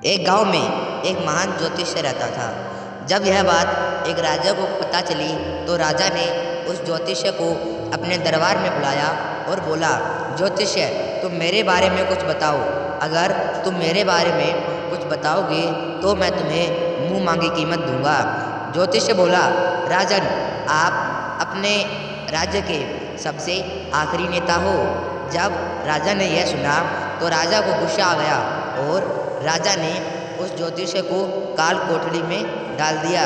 एक गांव में एक महान ज्योतिषी रहता था। जब यह बात एक राजा को पता चली तो राजा ने उस ज्योतिषी को अपने दरबार में बुलाया और बोला, ज्योतिष्य, तुम मेरे बारे में कुछ बताओ। अगर तुम मेरे बारे में कुछ बताओगे तो मैं तुम्हें मुंह मांगी कीमत दूंगा। ज्योतिष्य बोला, राजन, आप अपने राज्य के सबसे आखिरी नेता हो। जब राजा ने यह सुना तो राजा को गुस्सा आ गया और राजा ने उस ज्योतिषी को काल कोठरी में डाल दिया।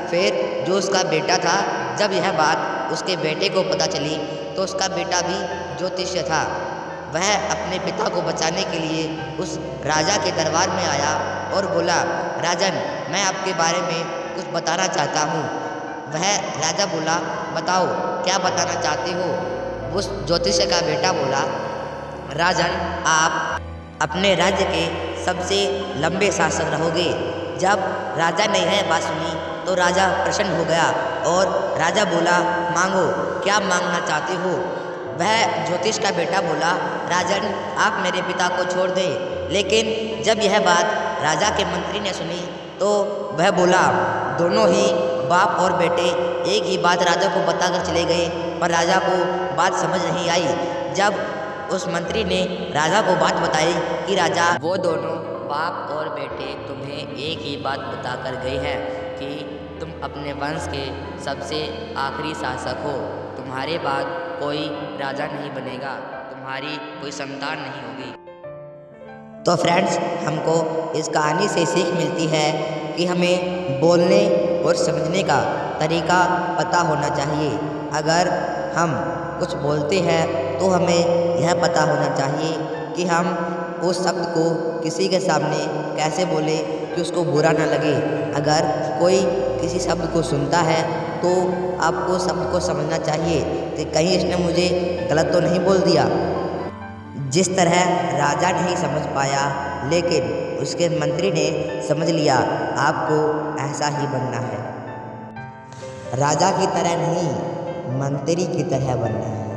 फिर जो उसका बेटा था, जब यह बात उसके बेटे को पता चली तो उसका बेटा भी ज्योतिष्य था। वह अपने पिता को बचाने के लिए उस राजा के दरबार में आया और बोला, राजन, मैं आपके बारे में कुछ बताना चाहता हूँ। वह राजा बोला, बताओ, क्या बताना चाहते हो। उस ज्योतिषी का बेटा बोला, राजन, आप अपने राज्य के सबसे लंबे शासक रहोगे। जब राजा ने यह बात सुनी तो राजा प्रसन्न हो गया और राजा बोला, मांगो, क्या मांगना चाहते हो। वह ज्योतिष का बेटा बोला, राजन, आप मेरे पिता को छोड़ दें। लेकिन जब यह बात राजा के मंत्री ने सुनी तो वह बोला, दोनों ही बाप और बेटे एक ही बात राजा को बताकर चले गए, पर राजा को बात समझ नहीं आई। जब उस मंत्री ने राजा को बात बताई कि राजा, वो दोनों बाप और बेटे तुम्हें एक ही बात बताकर गए हैं कि तुम अपने वंश के सबसे आखिरी शासक हो। तुम्हारे बाद कोई राजा नहीं बनेगा, तुम्हारी कोई संतान नहीं होगी। तो फ्रेंड्स, हमको इस कहानी से सीख मिलती है कि हमें बोलने और समझने का तरीका पता होना चाहिए। अगर हम कुछ बोलते हैं तो हमें यह पता होना चाहिए कि हम उस शब्द को किसी के सामने कैसे बोले कि उसको बुरा ना लगे। अगर कोई किसी शब्द को सुनता है तो आपको शब्द को समझना चाहिए कि कहीं इसने मुझे गलत तो नहीं बोल दिया। जिस तरह राजा नहीं समझ पाया लेकिन उसके मंत्री ने समझ लिया, आपको ऐसा ही बनना है। राजा की तरह नहीं, मंत्री की तरह बनना है।